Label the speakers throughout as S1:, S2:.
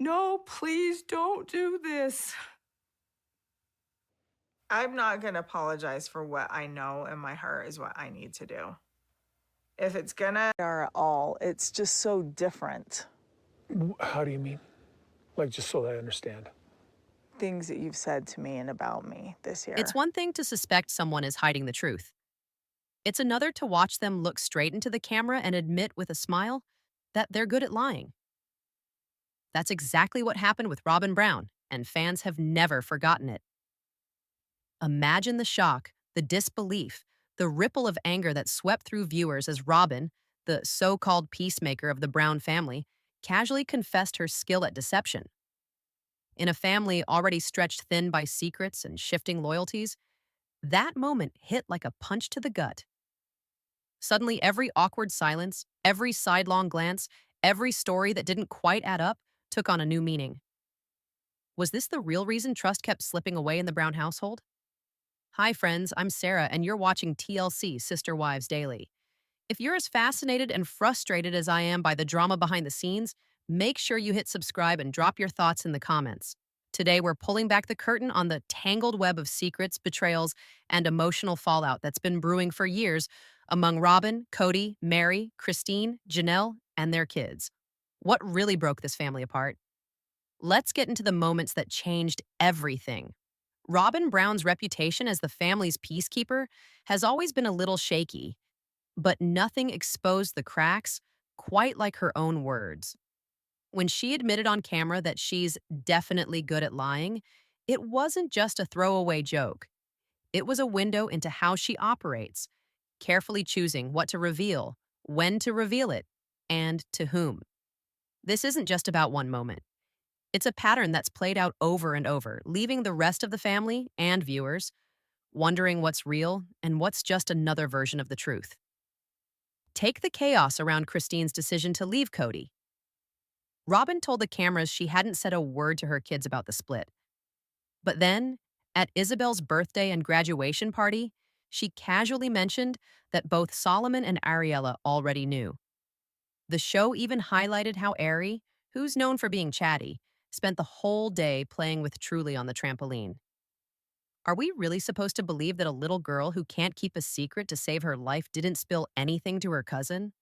S1: No, please don't do this. I'm not going to apologize for what I know in my heart is what I need to do. If it's gonna are at all, it's just so different.
S2: How do you mean? Like, just so that I understand.
S1: Things that you've said to me and about me this
S3: It's
S1: year.
S3: one thing to suspect someone is hiding the truth. It's another to watch them look straight into the camera and admit with a smile that they're good at lying. That's exactly what happened with Robyn Brown, and fans have never forgotten it. Imagine the shock, the disbelief, the ripple of anger that swept through viewers as Robyn, the so called peacemaker of the Brown family, casually confessed her skill at deception. In a family already stretched thin by secrets and shifting loyalties, that moment hit like a punch to the gut. Suddenly, every awkward silence, every sidelong glance, every story that didn't quite add up took on a new meaning. Was this the real reason trust kept slipping away in the Brown household? Hi, friends, I'm Sarah, and you're watching TLC Sister Wives Daily. If you're as fascinated and frustrated as I am by the drama behind the scenes, make sure you hit subscribe and drop your thoughts in the comments. Today, we're pulling back the curtain on the tangled web of secrets, betrayals, and emotional fallout that's been brewing for years among Robyn, Kody, Meri, Christine, Janelle, and their kids. What really broke this family apart? Let's get into the moments that changed everything. Robyn Brown's reputation as the family's peacekeeper has always been a little shaky, but nothing exposed the cracks quite like her own words. When she admitted on camera that she's definitely good at lying, it wasn't just a throwaway joke. It was a window into how she operates, carefully choosing what to reveal, when to reveal it, and to whom. This isn't just about one moment. It's a pattern that's played out over and over, leaving the rest of the family and viewers wondering what's real and what's just another version of the truth. Take the chaos around Christine's decision to leave Kody. Robyn told the cameras she hadn't said a word to her kids about the split. But then, at Isabel's birthday and graduation party, she casually mentioned that both Solomon and Ariella already knew. The show even highlighted how Ari, who's known for being chatty, spent the whole day playing with Truly on the trampoline. Are we really supposed to believe that a little girl who can't keep a secret to save her life didn't spill anything to her cousin?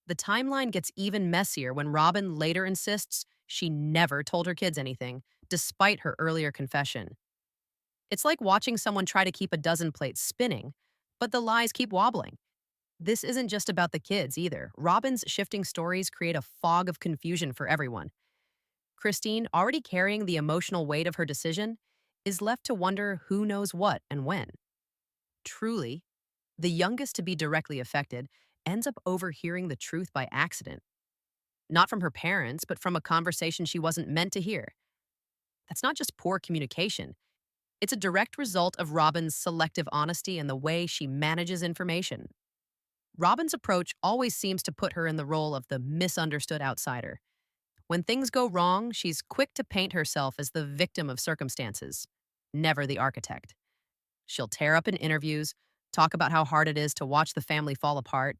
S3: The timeline gets even messier when Robyn later insists she never told her kids anything, despite her earlier confession. It's like watching someone try to keep a dozen plates spinning, but the lies keep wobbling. This isn't just about the kids either. Robyn's shifting stories create a fog of confusion for everyone. Christine, already carrying the emotional weight of her decision, is left to wonder who knows what and when. Truly, the youngest to be directly affected ends up overhearing the truth by accident. Not from her parents, but from a conversation she wasn't meant to hear. That's not just poor communication. It's a direct result of Robyn's selective honesty and the way she manages information. Robyn's approach always seems to put her in the role of the misunderstood outsider. When things go wrong, she's quick to paint herself as the victim of circumstances, never the architect. She'll tear up in interviews, talk about how hard it is to watch the family fall apart,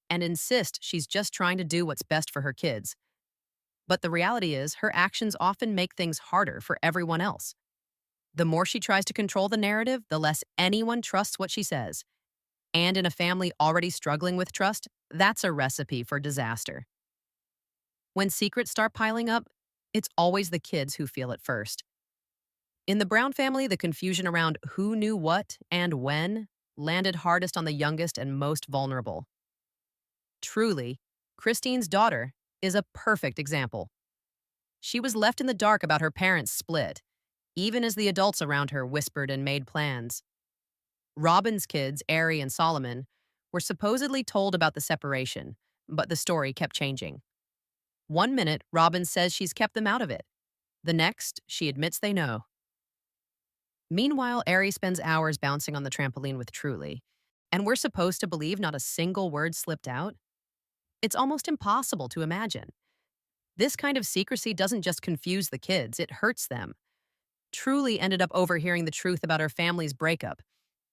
S3: and insist she's just trying to do what's best for her kids. But the reality is, her actions often make things harder for everyone else. The more she tries to control the narrative, the less anyone trusts what she says. And in a family already struggling with trust, that's a recipe for disaster. When secrets start piling up, it's always the kids who feel it first. In the Brown family, the confusion around who knew what and when landed hardest on the youngest and most vulnerable. Truly, Christine's daughter is a perfect example. She was left in the dark about her parents' split, even as the adults around her whispered and made plans. Robyn's kids, Ari and Solomon, were supposedly told about the separation, but the story kept changing. One minute, Robyn says she's kept them out of it. The next, she admits they know. Meanwhile, Ari spends hours bouncing on the trampoline with Truly, and we're supposed to believe not a single word slipped out? It's almost impossible to imagine. This kind of secrecy doesn't just confuse the kids, it hurts them. Truly ended up overhearing the truth about her family's breakup,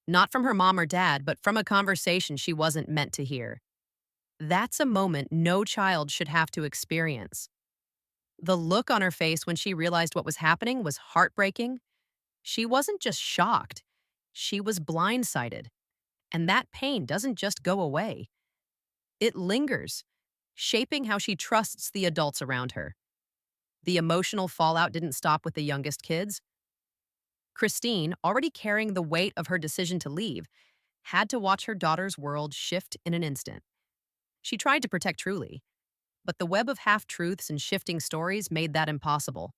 S3: not from her mom or dad, but from a conversation she wasn't meant to hear. That's a moment no child should have to experience. The look on her face when she realized what was happening was heartbreaking. She wasn't just shocked, she was blindsided. And that pain doesn't just go away, it lingers, shaping how she trusts the adults around her. The emotional fallout didn't stop with the youngest kids. Christine, already carrying the weight of her decision to leave, had to watch her daughter's world shift in an instant. She tried to protect Truly, but the web of half truths and shifting stories made that impossible.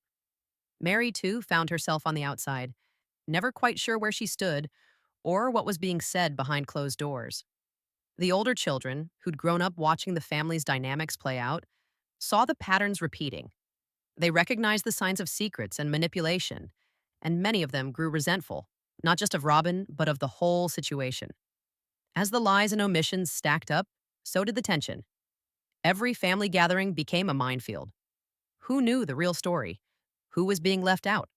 S3: Meri, too, found herself on the outside, never quite sure where she stood or what was being said behind closed doors. The older children, who'd grown up watching the family's dynamics play out, saw the patterns repeating. They recognized the signs of secrets and manipulation, and many of them grew resentful, not just of Robyn, but of the whole situation. As the lies and omissions stacked up, so did the tension. Every family gathering became a minefield. Who knew the real story? Who was being left out?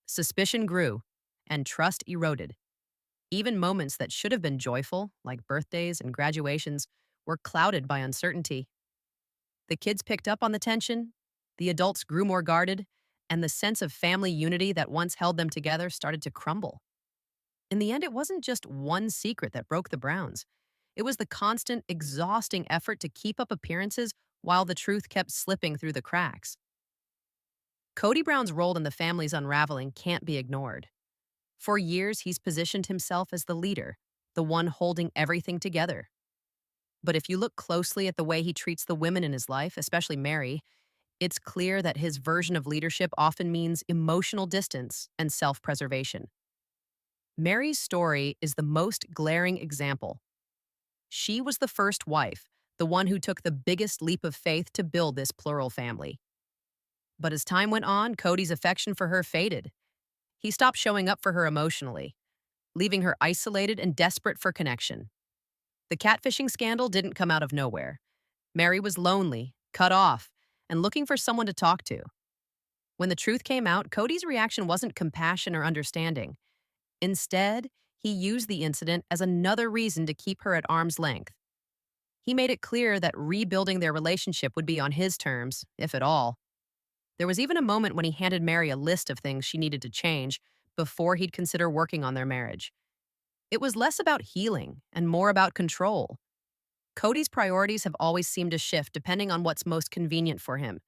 S3: Suspicion grew, and trust eroded. Even moments that should have been joyful, like birthdays and graduations, were clouded by uncertainty. The kids picked up on the tension, the adults grew more guarded, and the sense of family unity that once held them together started to crumble. In the end, it wasn't just one secret that broke the Browns. It was the constant, exhausting effort to keep up appearances while the truth kept slipping through the cracks. Kody Brown's role in the family's unraveling can't be ignored. For years, he's positioned himself as the leader, the one holding everything together. But if you look closely at the way he treats the women in his life, especially Meri, it's clear that his version of leadership often means emotional distance and self-preservation. Meri's story is the most glaring example. She was the first wife, the one who took the biggest leap of faith to build this plural family. But as time went on, Kody's affection for her faded. He stopped showing up for her emotionally, leaving her isolated and desperate for connection. The catfishing scandal didn't come out of nowhere. Meri was lonely, cut off, and looking for someone to talk to. When the truth came out, Kody's reaction wasn't compassion or understanding. Instead, he used the incident as another reason to keep her at arm's length. He made it clear that rebuilding their relationship would be on his terms, if at all. There was even a moment when he handed Meri a list of things she needed to change before he'd consider working on their marriage. It was less about healing and more about control. Kody's priorities have always seemed to shift depending on what's most convenient for him.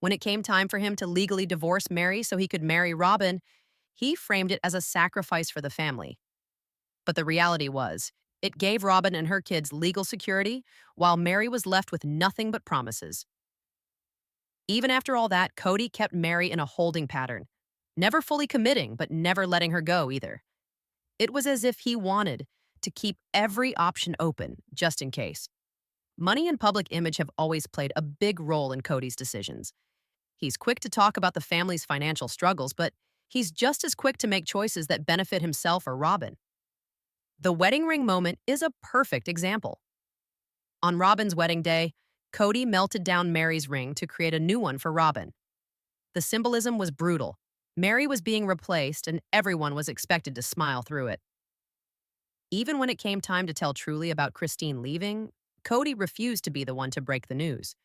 S3: When it came time for him to legally divorce Meri so he could marry Robyn, he framed it as a sacrifice for the family. But the reality was, it gave Robyn and her kids legal security, while Meri was left with nothing but promises. Even after all that, Kody kept Meri in a holding pattern, never fully committing, but never letting her go either. It was as if he wanted to keep every option open, just in case. Money and public image have always played a big role in Kody's decisions. He's quick to talk about the family's financial struggles, but he's just as quick to make choices that benefit himself or Robyn. The wedding ring moment is a perfect example. On Robyn's wedding day, Kody melted down Meri's ring to create a new one for Robyn. The symbolism was brutal. Meri was being replaced, and everyone was expected to smile through it. Even when it came time to tell Truly about Christine leaving, Kody refused to be the one to break the news.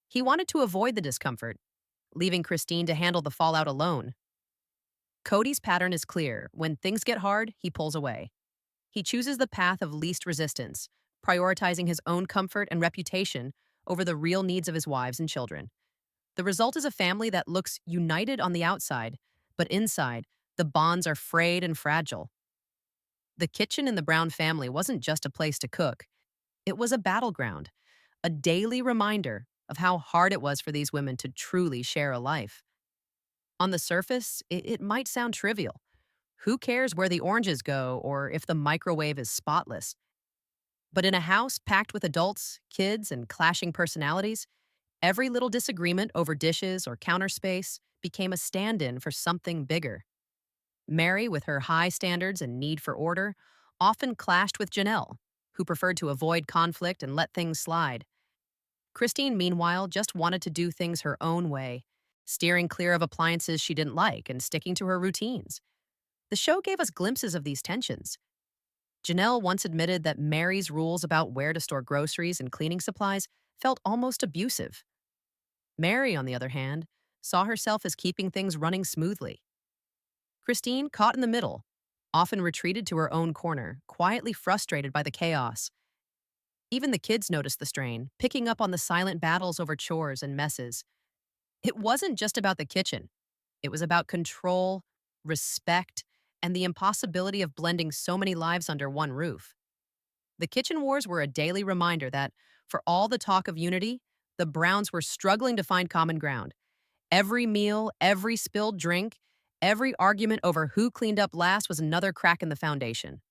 S3: He wanted to avoid the discomfort, leaving Christine to handle the fallout alone. Kody's pattern is clear. When things get hard, he pulls away. He chooses the path of least resistance, prioritizing his own comfort and reputation over the real needs of his wives and children. The result is a family that looks united on the outside, but inside, the bonds are frayed and fragile. The kitchen in the Brown family wasn't just a place to cook. It was a battleground, a daily reminder of how hard it was for these women to truly share a life. On the surface, it might sound trivial. Who cares where the oranges go or if the microwave is spotless? But in a house packed with adults, kids, and clashing personalities, every little disagreement over dishes or counter space became a stand-in for something bigger. Meri, with her high standards and need for order, often clashed with Janelle, who preferred to avoid conflict and let things slide. Christine, meanwhile, just wanted to do things her own way, steering clear of appliances she didn't like and sticking to her routines. The show gave us glimpses of these tensions. Janelle once admitted that Meri's rules about where to store groceries and cleaning supplies felt almost abusive. Meri, on the other hand, saw herself as keeping things running smoothly. Christine, caught in the middle, often retreated to her own corner, quietly frustrated by the chaos. Even the kids noticed the strain, picking up on the silent battles over chores and messes. It wasn't just about the kitchen. It was about control, respect, and the impossibility of blending so many lives under one roof. The kitchen wars were a daily reminder that, for all the talk of unity, the Browns were struggling to find common ground. Every meal, every spilled drink, every argument over who cleaned up last was another crack in the foundation.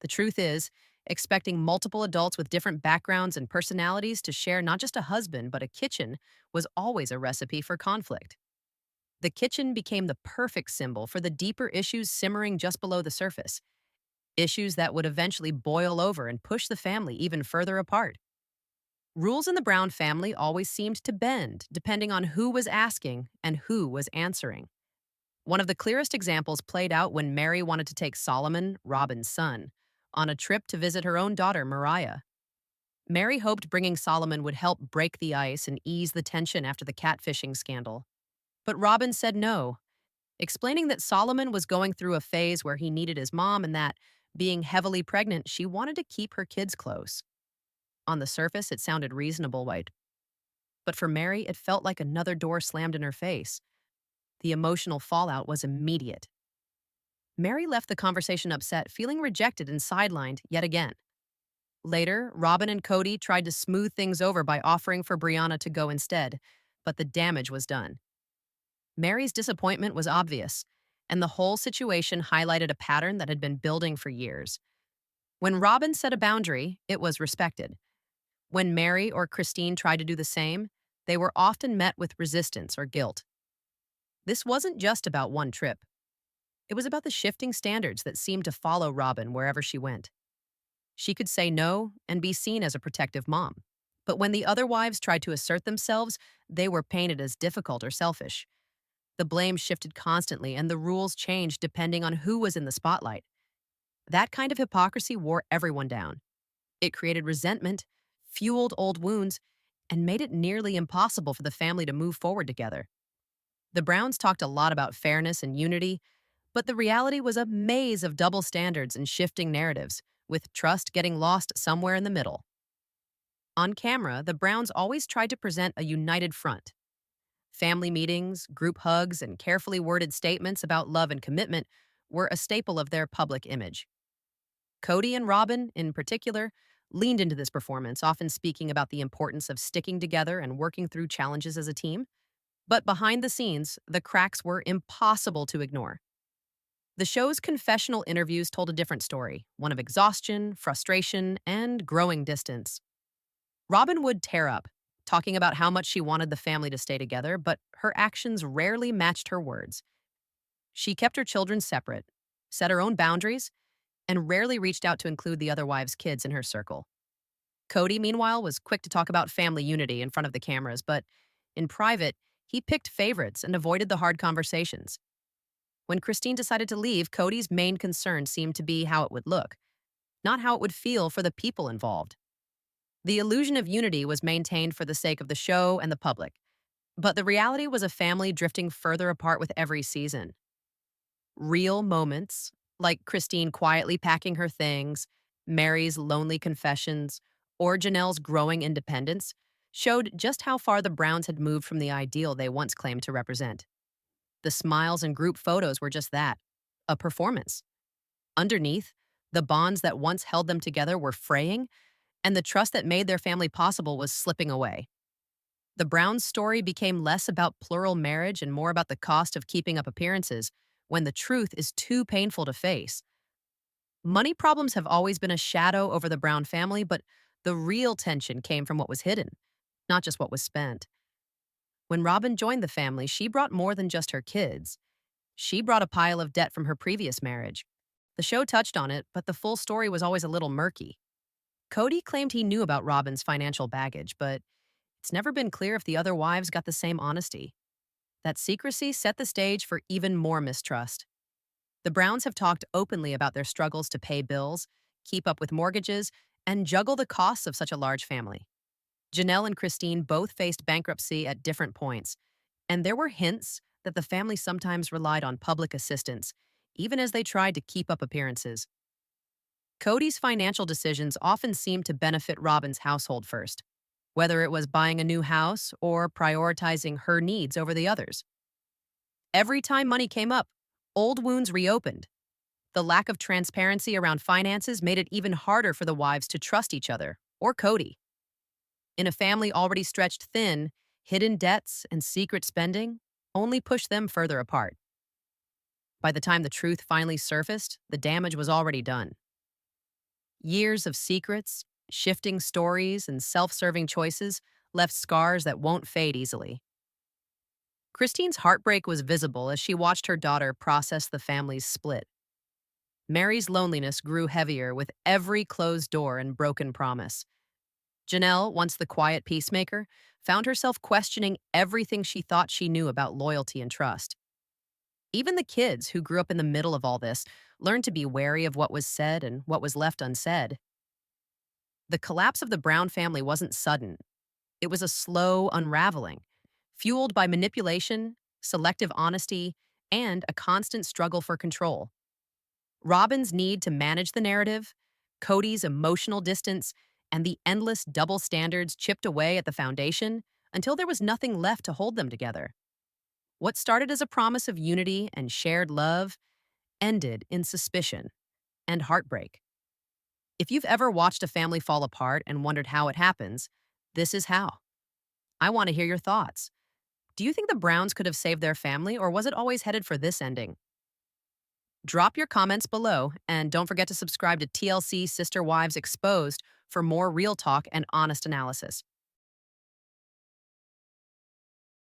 S3: The truth is, expecting multiple adults with different backgrounds and personalities to share not just a husband, but a kitchen was always a recipe for conflict. The kitchen became the perfect symbol for the deeper issues simmering just below the surface, issues that would eventually boil over and push the family even further apart. Rules in the Brown family always seemed to bend, depending on who was asking and who was answering. One of the clearest examples played out when Meri wanted to take Solomon, Robyn's son, on a trip to visit her own daughter, Mariah. Meri hoped bringing Solomon would help break the ice and ease the tension after the catfishing scandal. But Robyn said no, explaining that Solomon was going through a phase where he needed his mom and that, being heavily pregnant, she wanted to keep her kids close. On the surface, it sounded reasonable, right? But for Meri, it felt like another door slammed in her face. The emotional fallout was immediate. Meri left the conversation upset, feeling rejected and sidelined yet again. Later, Robyn and Kody tried to smooth things over by offering for Brianna to go instead, but the damage was done. Meri's disappointment was obvious, and the whole situation highlighted a pattern that had been building for years. When Robyn set a boundary, it was respected. When Meri or Christine tried to do the same, they were often met with resistance or guilt. This wasn't just about one trip. It was about the shifting standards that seemed to follow Robyn wherever she went. She could say no and be seen as a protective mom. But when the other wives tried to assert themselves, they were painted as difficult or selfish. The blame shifted constantly, and the rules changed depending on who was in the spotlight. That kind of hypocrisy wore everyone down. It created resentment, fueled old wounds, and made it nearly impossible for the family to move forward together. The Browns talked a lot about fairness and unity, but the reality was a maze of double standards and shifting narratives, with trust getting lost somewhere in the middle. On camera, the Browns always tried to present a united front. Family meetings, group hugs, and carefully worded statements about love and commitment were a staple of their public image. Kody and Robyn, in particular, leaned into this performance, often speaking about the importance of sticking together and working through challenges as a team. But behind the scenes, the cracks were impossible to ignore. The show's confessional interviews told a different story, one of exhaustion, frustration, and growing distance. Robyn would tear up, talking about how much she wanted the family to stay together, but her actions rarely matched her words. She kept her children separate, set her own boundaries, and rarely reached out to include the other wives' kids in her circle. Kody, meanwhile, was quick to talk about family unity in front of the cameras, but in private, he picked favorites and avoided the hard conversations. When Christine decided to leave, Kody's main concern seemed to be how it would look, not how it would feel for the people involved. The illusion of unity was maintained for the sake of the show and the public, but the reality was a family drifting further apart with every season. Real moments, like Christine quietly packing her things, Meri's lonely confessions, or Janelle's growing independence, showed just how far the Browns had moved from the ideal they once claimed to represent. The smiles and group photos were just that, a performance. Underneath, the bonds that once held them together were fraying, and the trust that made their family possible was slipping away. The Browns' story became less about plural marriage and more about the cost of keeping up appearances when the truth is too painful to face. Money problems have always been a shadow over the Brown family, but the real tension came from what was hidden, not just what was spent. When Robyn joined the family, she brought more than just her kids. She brought a pile of debt from her previous marriage. The show touched on it, but the full story was always a little murky. Kody claimed he knew about Robyn's financial baggage, but it's never been clear if the other wives got the same honesty. That secrecy set the stage for even more mistrust. The Browns have talked openly about their struggles to pay bills, keep up with mortgages, and juggle the costs of such a large family. Janelle and Christine both faced bankruptcy at different points, and there were hints that the family sometimes relied on public assistance, even as they tried to keep up appearances. Kody's financial decisions often seemed to benefit Robyn's household first, whether it was buying a new house or prioritizing her needs over the others. Every time money came up, old wounds reopened. The lack of transparency around finances made it even harder for the wives to trust each other, or Kody. In a family already stretched thin, hidden debts and secret spending only pushed them further apart. By the time the truth finally surfaced, the damage was already done. Years of secrets, shifting stories, and self-serving choices left scars that won't fade easily. Christine's heartbreak was visible as she watched her daughter process the family's split. Meri's loneliness grew heavier with every closed door and broken promise. Janelle, once the quiet peacemaker, found herself questioning everything she thought she knew about loyalty and trust. Even the kids, who grew up in the middle of all this, learned to be wary of what was said and what was left unsaid. The collapse of the Brown family wasn't sudden. It was a slow unraveling, fueled by manipulation, selective honesty, and a constant struggle for control. Robyn's need to manage the narrative, Kody's emotional distance, and the endless double standards chipped away at the foundation until there was nothing left to hold them together. What started as a promise of unity and shared love ended in suspicion and heartbreak. If you've ever watched a family fall apart and wondered how it happens, this is how. I want to hear your thoughts. Do you think the Browns could have saved their family, or was it always headed for this ending? Drop your comments below, and don't forget to subscribe to TLC Sister Wives Exposed for more real talk and honest analysis.